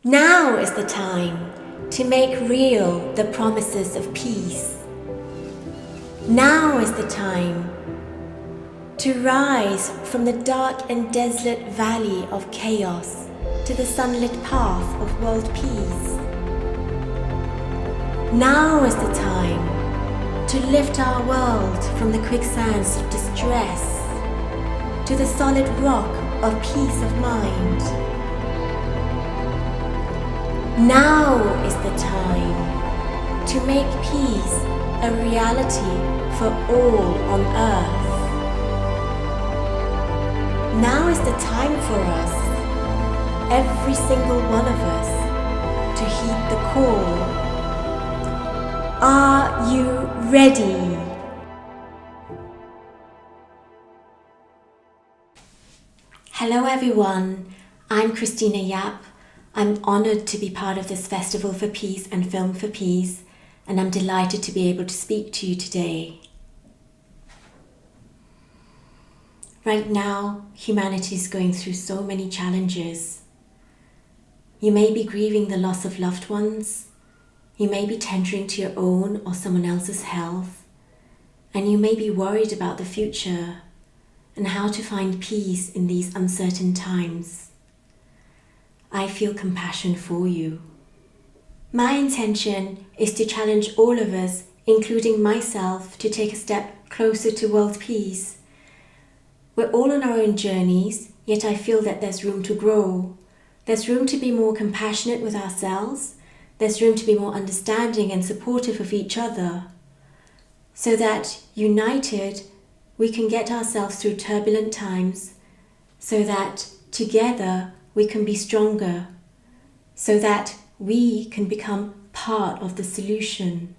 Now is the time to make real the promises of peace. Now is the time to rise from the dark and desolate valley of chaos to the sunlit path of world peace. Now is the time to lift our world from the quicksands of distress to the solid rock of peace of mind. Now is the time to make peace a reality for all on earth. Now is the time for us, every single one of us, to heed the call. Are you ready? Hello everyone, I'm Christina Yap. I'm honoured to be part of this Festival for Peace and Film for Peace, and I'm delighted to be able to speak to you today. Right now, humanity is going through so many challenges. You may be grieving the loss of loved ones, you may be tendering to your own or someone else's health, and you may be worried about the future and how to find peace in these uncertain times. I feel compassion for you. My intention is to challenge all of us, including myself, to take a step closer to world peace. We're all on our own journeys, yet I feel that there's room to grow. There's room to be more compassionate with ourselves. There's room to be more understanding and supportive of each other, so that, united, we can get ourselves through turbulent times, so that, together, we can be stronger, so that we can become part of the solution.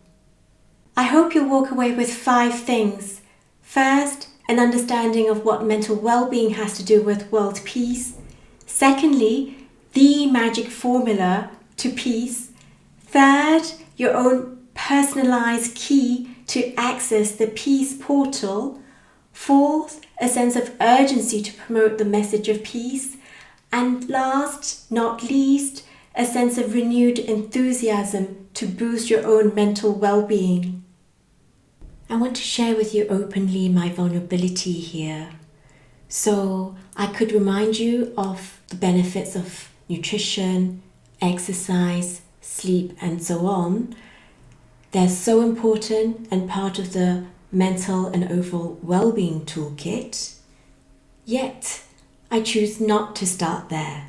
I hope you'll walk away with 5 things. First, an understanding of what mental well-being has to do with world peace. Secondly, the magic formula to peace. Third, your own personalized key to access the peace portal. Fourth, a sense of urgency to promote the message of peace. And last, not least, a sense of renewed enthusiasm to boost your own mental well-being. I want to share with you openly my vulnerability here. So I could remind you of the benefits of nutrition, exercise, sleep, and so on. They're so important and part of the mental and overall well-being toolkit. Yet, I choose not to start there.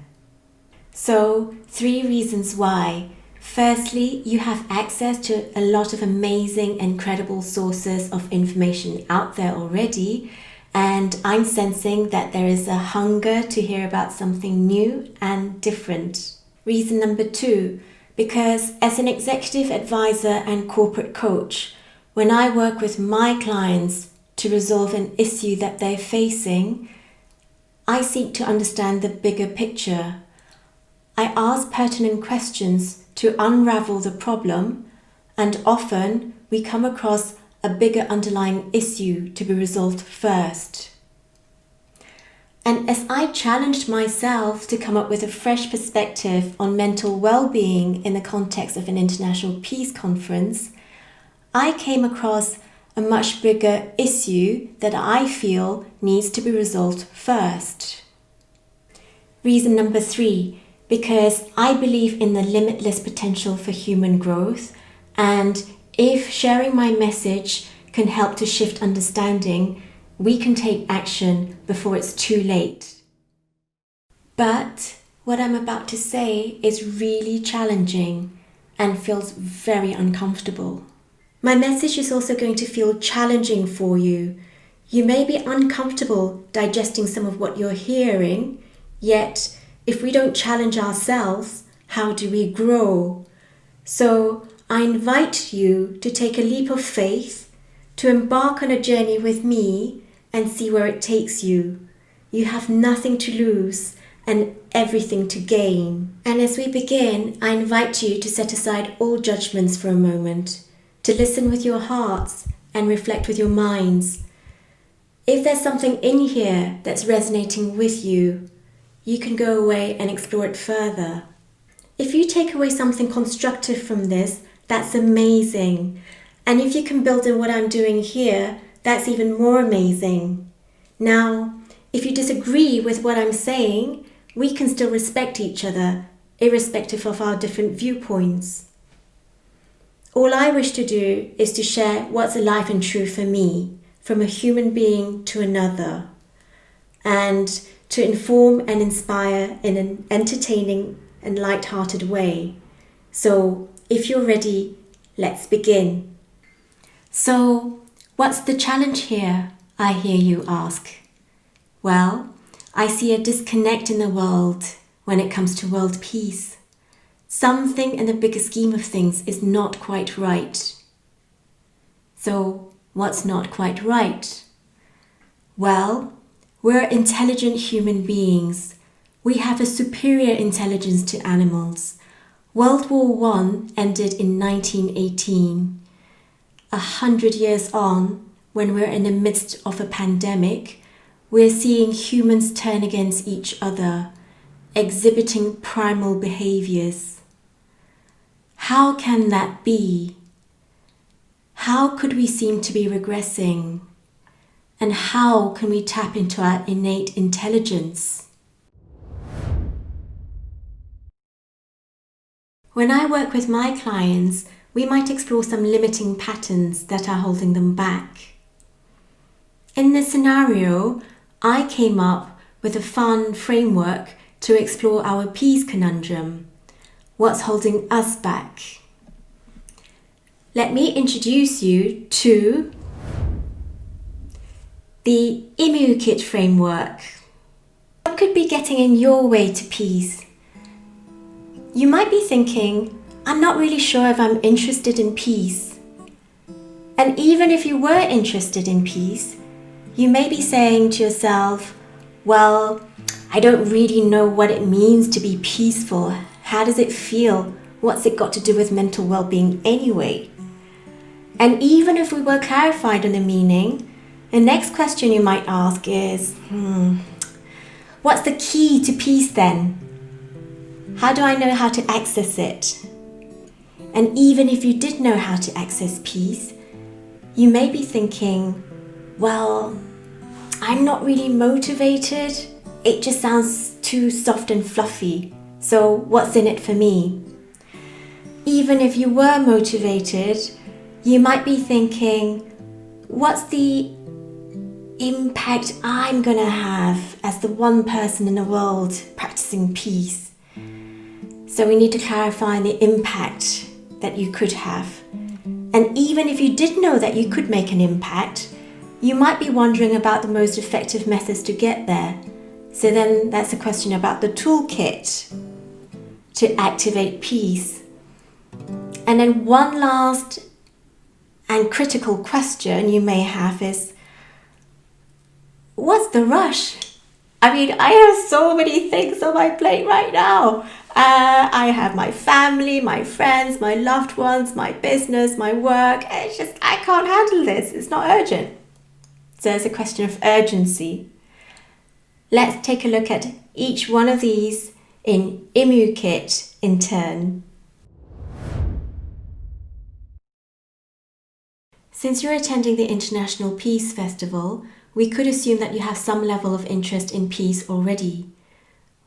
So, 3 reasons why. Firstly, you have access to a lot of amazing and credible sources of information out there already, and I'm sensing that there is a hunger to hear about something new and different. Reason number 2, because as an executive advisor and corporate coach, when I work with my clients to resolve an issue that they're facing, I seek to understand the bigger picture. I ask pertinent questions to unravel the problem, and often we come across a bigger underlying issue to be resolved first. And as I challenged myself to come up with a fresh perspective on mental well-being in the context of an international peace conference, I came across a much bigger issue that I feel needs to be resolved first. Reason number 3, because I believe in the limitless potential for human growth, and if sharing my message can help to shift understanding, we can take action before it's too late. But what I'm about to say is really challenging and feels very uncomfortable. My message is also going to feel challenging for you. You may be uncomfortable digesting some of what you're hearing, yet if we don't challenge ourselves, how do we grow? So I invite you to take a leap of faith, to embark on a journey with me and see where it takes you. You have nothing to lose and everything to gain. And as we begin, I invite you to set aside all judgments for a moment, to listen with your hearts and reflect with your minds. If there's something in here that's resonating with you, you can go away and explore it further. If you take away something constructive from this, that's amazing. And if you can build in what I'm doing here, that's even more amazing. Now, if you disagree with what I'm saying, we can still respect each other, irrespective of our different viewpoints. All I wish to do is to share what's alive and true for me, from a human being to another, and to inform and inspire in an entertaining and light-hearted way. So, if you're ready, let's begin. So, what's the challenge here, I hear you ask? Well, I see a disconnect in the world when it comes to world peace. Something in the bigger scheme of things is not quite right. So, what's not quite right? Well, we're intelligent human beings. We have a superior intelligence to animals. World War I ended in 1918. 100 years on, when we're in the midst of a pandemic, we're seeing humans turn against each other, exhibiting primal behaviors. How can that be? How could we seem to be regressing? And how can we tap into our innate intelligence? When I work with my clients, we might explore some limiting patterns that are holding them back. In this scenario, I came up with a fun framework to explore our peace conundrum. What's holding us back? Let me introduce you to the Emu Kit framework. What could be getting in your way to peace? You might be thinking, I'm not really sure if I'm interested in peace. And even if you were interested in peace, you may be saying to yourself, well, I don't really know what it means to be peaceful. How does it feel? What's it got to do with mental well-being anyway? And even if we were clarified on the meaning, the next question you might ask is, what's the key to peace then? How do I know how to access it? And even if you did know how to access peace, you may be thinking, well, I'm not really motivated. It just sounds too soft and fluffy. So what's in it for me? Even if you were motivated, you might be thinking, what's the impact I'm going to have as the one person in the world practicing peace? So we need to clarify the impact that you could have. And even if you did know that you could make an impact, you might be wondering about the most effective methods to get there. So then that's a question about the toolkit to activate peace. And then one last and critical question you may have is, what's the rush? I mean, I have so many things on my plate right now. I have my family, my friends, my loved ones, my business, my work. It's just, I can't handle this. It's not urgent. So there's a question of urgency. Let's take a look at each one of these in Emu Kit in turn. Since you're attending the International Peace Festival, we could assume that you have some level of interest in peace already.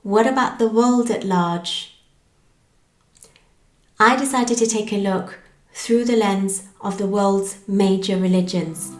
What about the world at large? I decided to take a look through the lens of the world's major religions.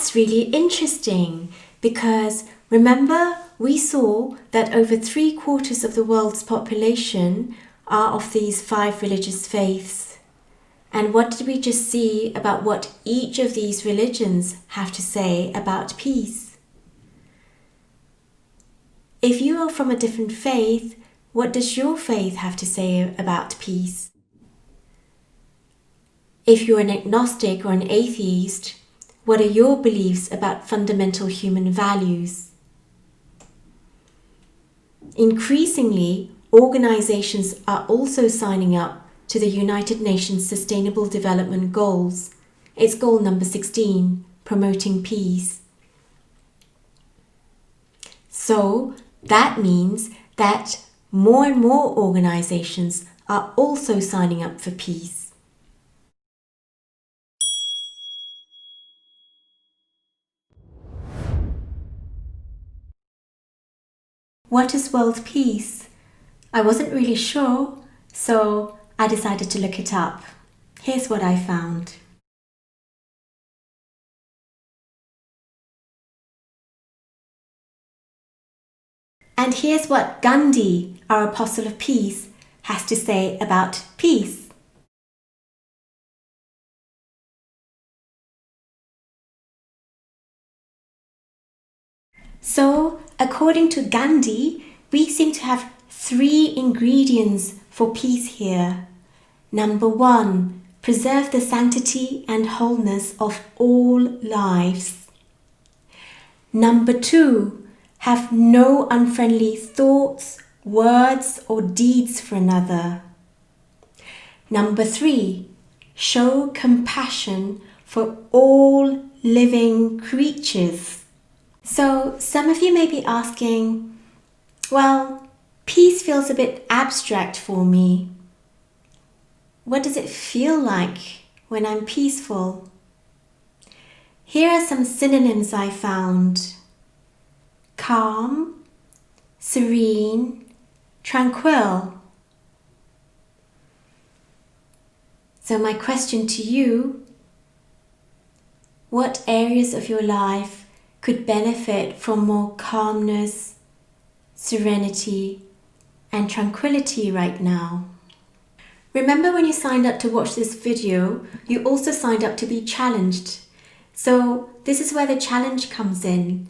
that's really interesting because remember we saw that over 3/4 of the world's population are of these 5 religious faiths. And what did we just see about what each of these religions have to say about peace? If you are from a different faith, what does your faith have to say about peace? If you're an agnostic or an atheist, what are your beliefs about fundamental human values? Increasingly, organizations are also signing up to the United Nations Sustainable Development Goals. It's goal number 16, promoting peace. So that means that more and more organizations are also signing up for peace. What is world peace? I wasn't really sure, so I decided to look it up. Here's what I found. And here's what Gandhi, our apostle of peace, has to say about peace. So, according to Gandhi, we seem to have 3 ingredients for peace here. Number 1, preserve the sanctity and wholeness of all lives. Number 2, have no unfriendly thoughts, words, or deeds for another. Number 3, show compassion for all living creatures. So some of you may be asking, well, peace feels a bit abstract for me. What does it feel like when I'm peaceful? Here are some synonyms I found. Calm, serene, tranquil. So my question to you, what areas of your life could benefit from more calmness, serenity, and tranquility right now? Remember when you signed up to watch this video, you also signed up to be challenged. So this is where the challenge comes in.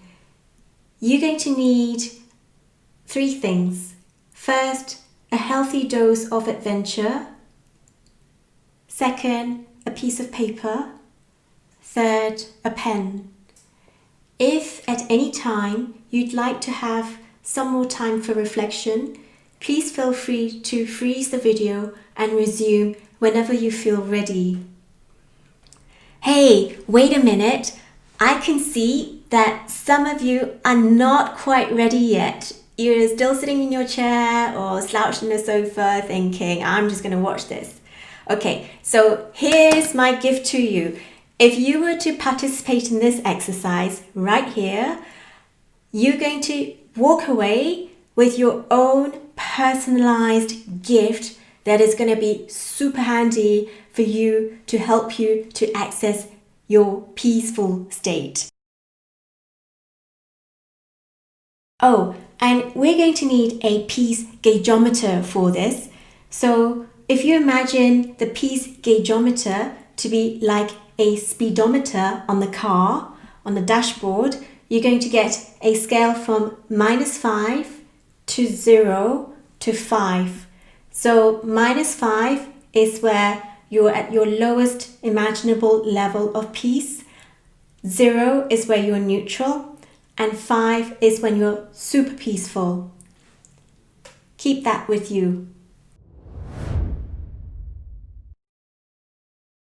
You're going to need 3 things. First, a healthy dose of adventure. Second, a piece of paper. Third, a pen. If at any time you'd like to have some more time for reflection, please feel free to freeze the video and resume whenever you feel ready. Hey, wait a minute. I can see that some of you are not quite ready yet. You're still sitting in your chair or slouched on the sofa thinking, I'm just going to watch this. Okay, so here's my gift to you. If you were to participate in this exercise right here, you're going to walk away with your own personalized gift that is going to be super handy for you to help you to access your peaceful state. Oh, and we're going to need a peace gaugeometer for this. So if you imagine the peace gaugeometer to be like a speedometer on the car, on the dashboard, you're going to get a scale from -5 to 0 to 5. So -5 is where you're at your lowest imaginable level of peace. 0 is where you're neutral. And 5 is when you're super peaceful. Keep that with you.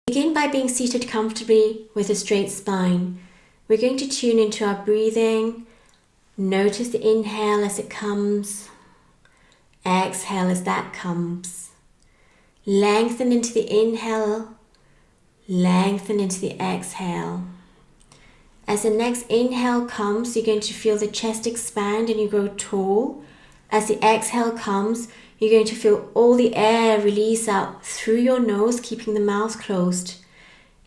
Begin by being seated comfortably with a straight spine. We're going to tune into our breathing. Notice the inhale as it comes. Exhale as that comes. Lengthen into the inhale. Lengthen into the exhale. As the next inhale comes, you're going to feel the chest expand and you grow tall. As the exhale comes, you're going to feel all the air release out through your nose, keeping the mouth closed.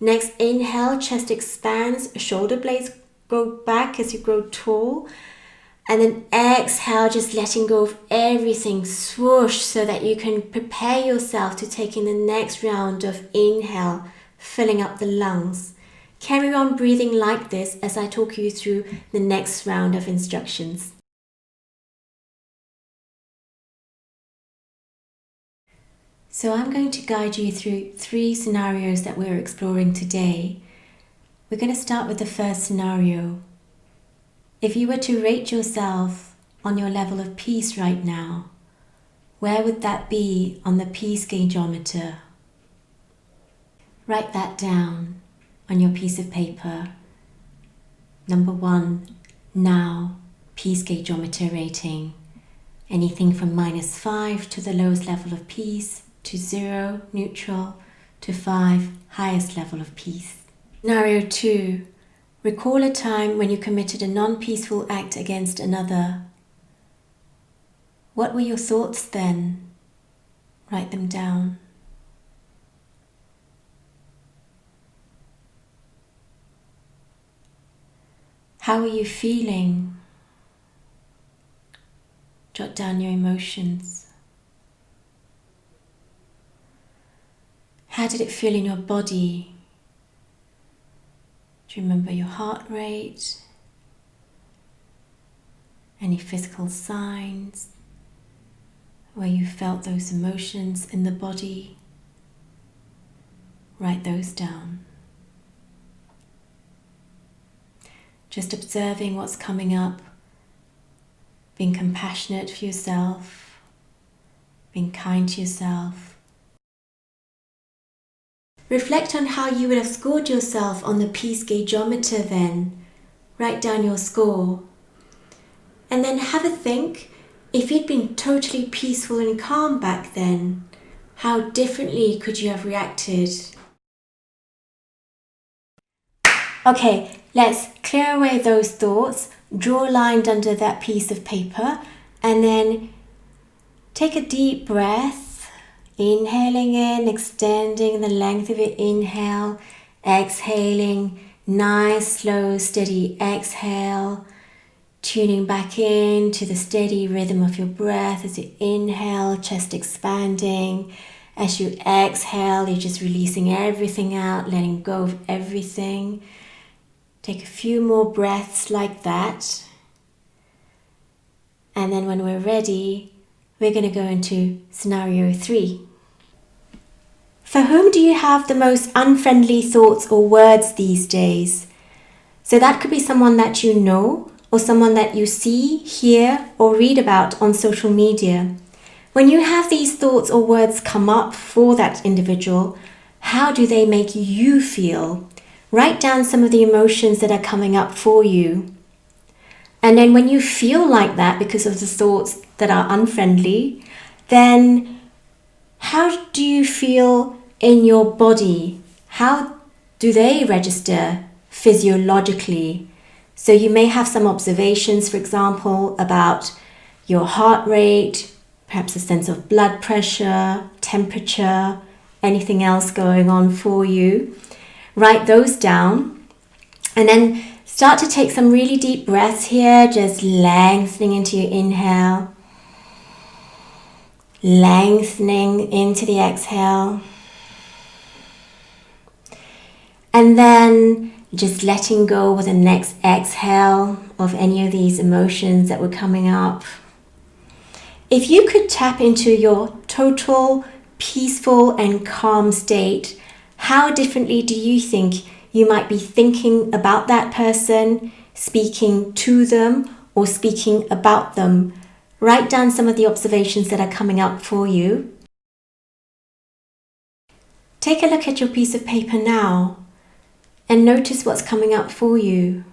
Next, inhale, chest expands, shoulder blades go back as you grow tall. And then exhale, just letting go of everything, swoosh, so that you can prepare yourself to take in the next round of inhale, filling up the lungs. Carry on breathing like this as I talk you through the next round of instructions. So I'm going to guide you through 3 scenarios that we're exploring today. We're going to start with the first scenario. If you were to rate yourself on your level of peace right now, where would that be on the peace gaugeometer? Write that down on your piece of paper. Number 1, now, peace gaugeometer rating. Anything from -5 to the lowest level of peace, to 0, neutral, to 5, highest level of peace. Scenario 2. Recall a time when you committed a non-peaceful act against another. What were your thoughts then? Write them down. How are you feeling? Jot down your emotions. How did it feel in your body? Do you remember your heart rate? Any physical signs where you felt those emotions in the body? Write those down. Just observing what's coming up, being compassionate for yourself, being kind to yourself. Reflect on how you would have scored yourself on the peace gaugeometer then. Write down your score. And then have a think, if you'd been totally peaceful and calm back then, how differently could you have reacted? Okay, let's clear away those thoughts, draw a line under that piece of paper, and then take a deep breath. Inhaling in, extending the length of your inhale, exhaling, nice, slow, steady exhale, tuning back in to the steady rhythm of your breath as you inhale, chest expanding. As you exhale, you're just releasing everything out, letting go of everything. Take a few more breaths like that. And then when we're ready, we're going to go into scenario 3. For whom do you have the most unfriendly thoughts or words these days? So that could be someone that you know, or someone that you see, hear, or read about on social media. When you have these thoughts or words come up for that individual, how do they make you feel? Write down some of the emotions that are coming up for you. And then when you feel like that because of the thoughts that are unfriendly, then how do you feel in your body? How do they register physiologically? So you may have some observations, for example, about your heart rate, perhaps a sense of blood pressure, temperature, anything else going on for you. Write those down and then start to take some really deep breaths here, just lengthening into your inhale, lengthening into the exhale, and then just letting go with the next exhale of any of these emotions that were coming up. If you could tap into your total peaceful and calm state, how differently do you think you might be thinking about that person, speaking to them, or speaking about them? Write down some of the observations that are coming up for you. Take a look at your piece of paper now and notice what's coming up for you.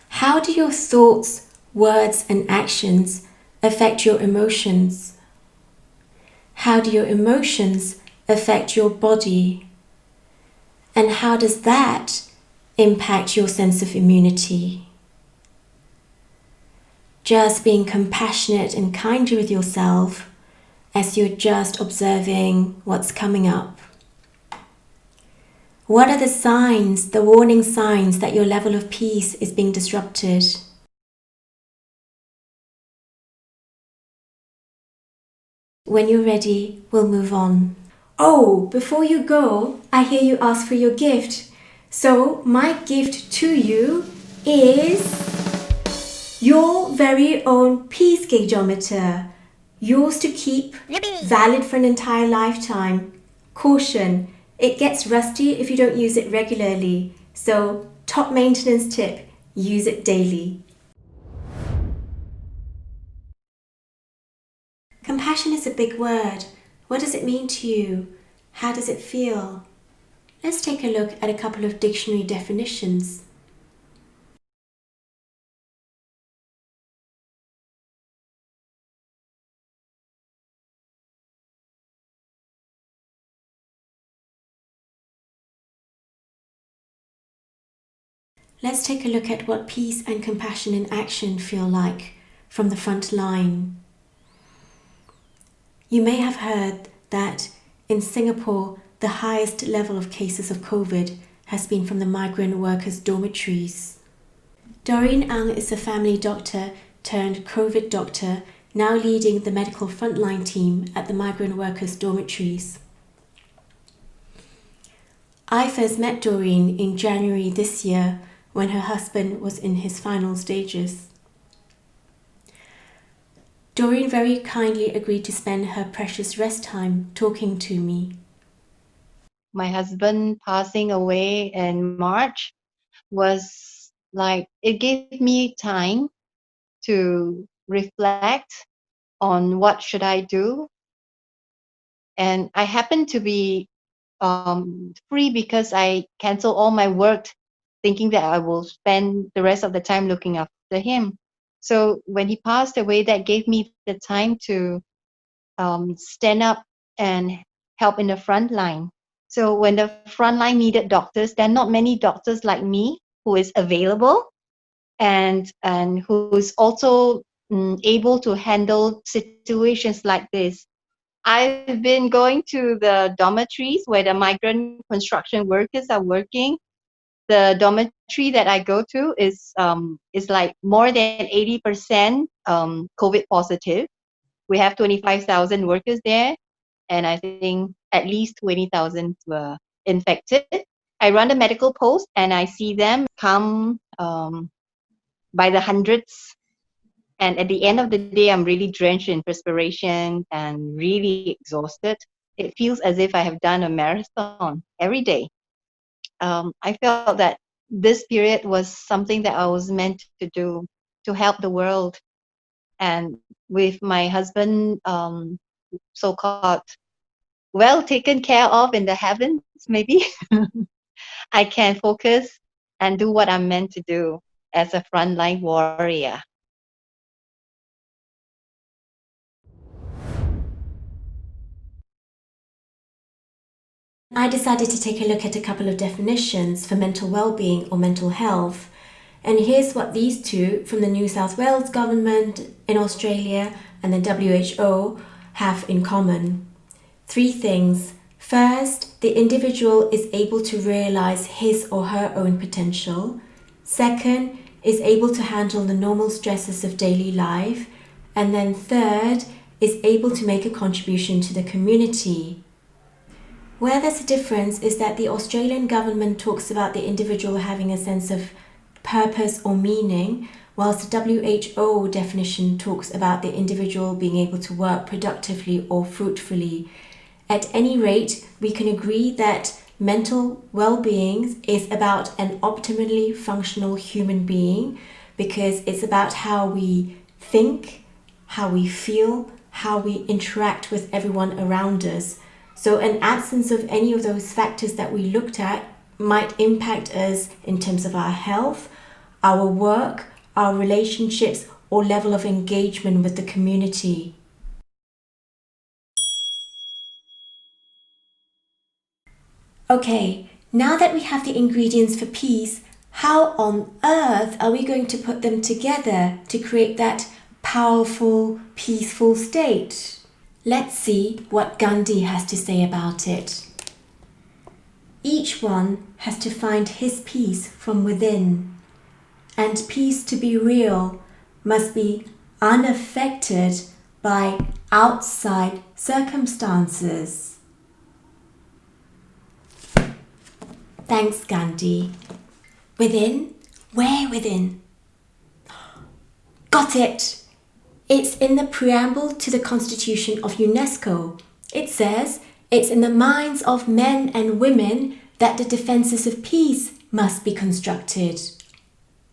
How do your thoughts, words, and actions affect your emotions? How do your emotions affect your body? And how does that impact your sense of immunity? Just being compassionate and kind with yourself as you're just observing what's coming up? What are the signs, the warning signs that your level of peace is being disrupted? When you're ready, we'll move on. Oh, before you go, I hear you ask for your gift. So my gift to you is your very own peace gaugeometer. Yours to keep, valid for an entire lifetime. Caution, it gets rusty if you don't use it regularly. So top maintenance tip, use it daily. Compassion is a big word. What does it mean to you? How does it feel? Let's take a look at a couple of dictionary definitions. Let's take a look at what peace and compassion in action feel like from the front line. You may have heard that in Singapore, the highest level of cases of COVID has been from the migrant workers' dormitories. Doreen Ang is a family doctor turned COVID doctor, now leading the medical frontline team at the migrant workers' dormitories. I first met Doreen in January this year when her husband was in his final stages. Doreen very kindly agreed to spend her precious rest time talking to me. My husband passing away in March was like, it gave me time to reflect on what should I do. And I happened to be free because I canceled all my work thinking that I will spend the rest of the time looking after him. So when he passed away, that gave me the time to stand up and help in the front line. So when the front line needed doctors, there are not many doctors like me who is available and who's also able to handle situations like this. I've been going to the dormitories where the migrant construction workers are working. The dormitory that I go to is like more than 80% COVID positive. We have 25,000 workers there, and I think at least 20,000 were infected. I run the medical post, and I see them come by the hundreds. And at the end of the day, I'm really drenched in perspiration and really exhausted. It feels as if I have done a marathon every day. I felt that this period was something that I was meant to do to help the world. And with my husband, so-called well taken care of in the heavens, maybe I can focus and do what I'm meant to do as a frontline warrior. I decided to take a look at a couple of definitions for mental well-being or mental health. And here's what these two from the New South Wales government in Australia and the WHO have in common. 3 things. First, the individual is able to realize his or her own potential. Second, is able to handle the normal stresses of daily life. And then third, is able to make a contribution to the community. Where there's a difference is that the Australian government talks about the individual having a sense of purpose or meaning, whilst the WHO definition talks about the individual being able to work productively or fruitfully. At any rate, we can agree that mental well-being is about an optimally functional human being because it's about how we think, how we feel, how we interact with everyone around us. So an absence of any of those factors that we looked at might impact us in terms of our health, our work, our relationships, or level of engagement with the community. Okay, now that we have the ingredients for peace, how on earth are we going to put them together to create that powerful, peaceful state? Let's see what Gandhi has to say about it. Each one has to find his peace from within, and peace to be real must be unaffected by outside circumstances. Thanks, Gandhi. Within? Where within? Got it! It's in the preamble to the Constitution of UNESCO. It says, it's in the minds of men and women that the defences of peace must be constructed.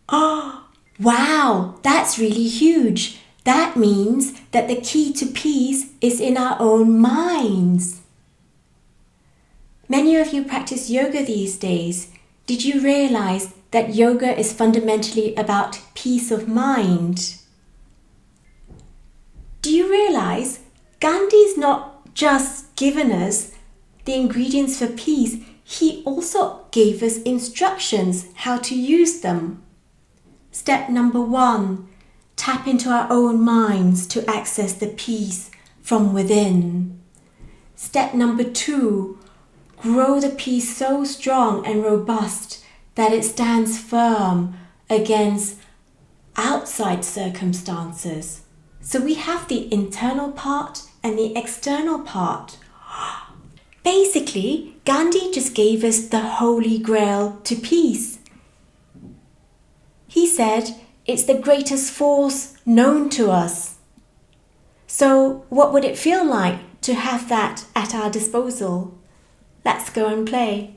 Oh, wow, that's really huge. That means that the key to peace is in our own minds. Many of you practice yoga these days. Did you realize that yoga is fundamentally about peace of mind? Do you realize Gandhi's not just given us the ingredients for peace, he also gave us instructions how to use them. Step number 1, tap into our own minds to access the peace from within. Step number 2, grow the peace so strong and robust that it stands firm against outside circumstances. So we have the internal part and the external part. Basically, Gandhi just gave us the holy grail to peace. He said it's the greatest force known to us. So what would it feel like to have that at our disposal? Let's go and play.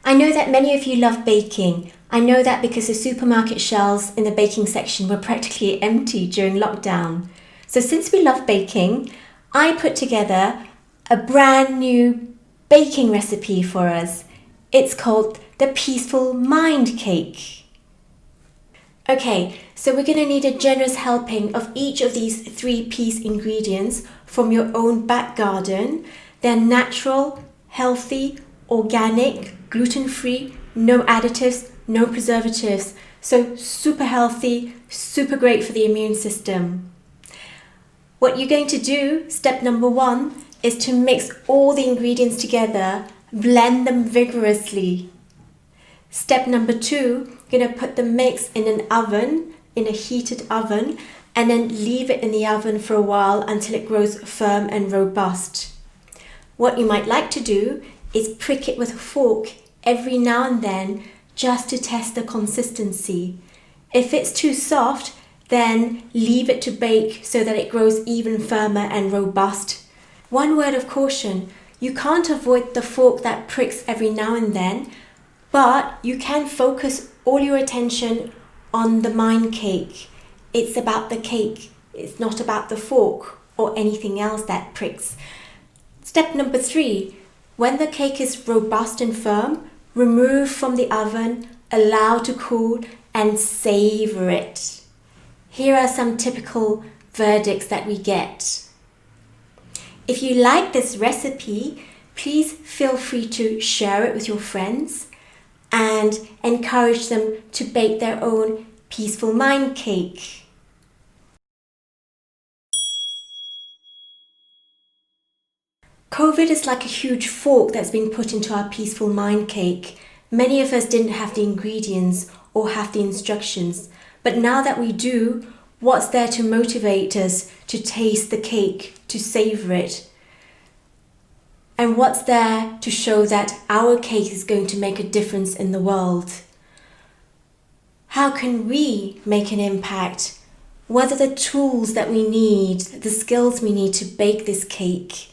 I know that many of you love baking. I know that because the supermarket shelves in the baking section were practically empty during lockdown. So since we love baking, I put together a brand new baking recipe for us. It's called the Peaceful Mind Cake. Okay, so we're going to need a generous helping of each of these 3 peace ingredients from your own back garden. They're natural, healthy, organic, gluten-free, no additives, no preservatives. So super healthy, super great for the immune system. What you're going to do, step number 1, is to mix all the ingredients together, blend them vigorously. Step number 2, you're going to put the mix in an oven, in a heated oven, and then leave it in the oven for a while until it grows firm and robust. What you might like to do is prick it with a fork every now and then just to test the consistency. If it's too soft, then leave it to bake so that it grows even firmer and robust. One word of caution, you can't avoid the fork that pricks every now and then, but you can focus all your attention on the mind cake. It's about the cake, it's not about the fork or anything else that pricks. Step number 3, when the cake is robust and firm, remove from the oven, allow to cool, and savor it. Here are some typical verdicts that we get. If you like this recipe, please feel free to share it with your friends and encourage them to bake their own peaceful mind cake. COVID is like a huge fork that's been put into our peaceful mind cake. Many of us didn't have the ingredients or have the instructions, but now that we do, what's there to motivate us to taste the cake, to savor it? And what's there to show that our cake is going to make a difference in the world? How can we make an impact? What are the tools that we need, the skills we need to bake this cake?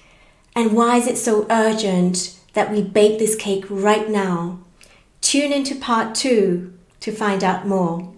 And why is it so urgent that we bake this cake right now? Tune into part 2 to find out more.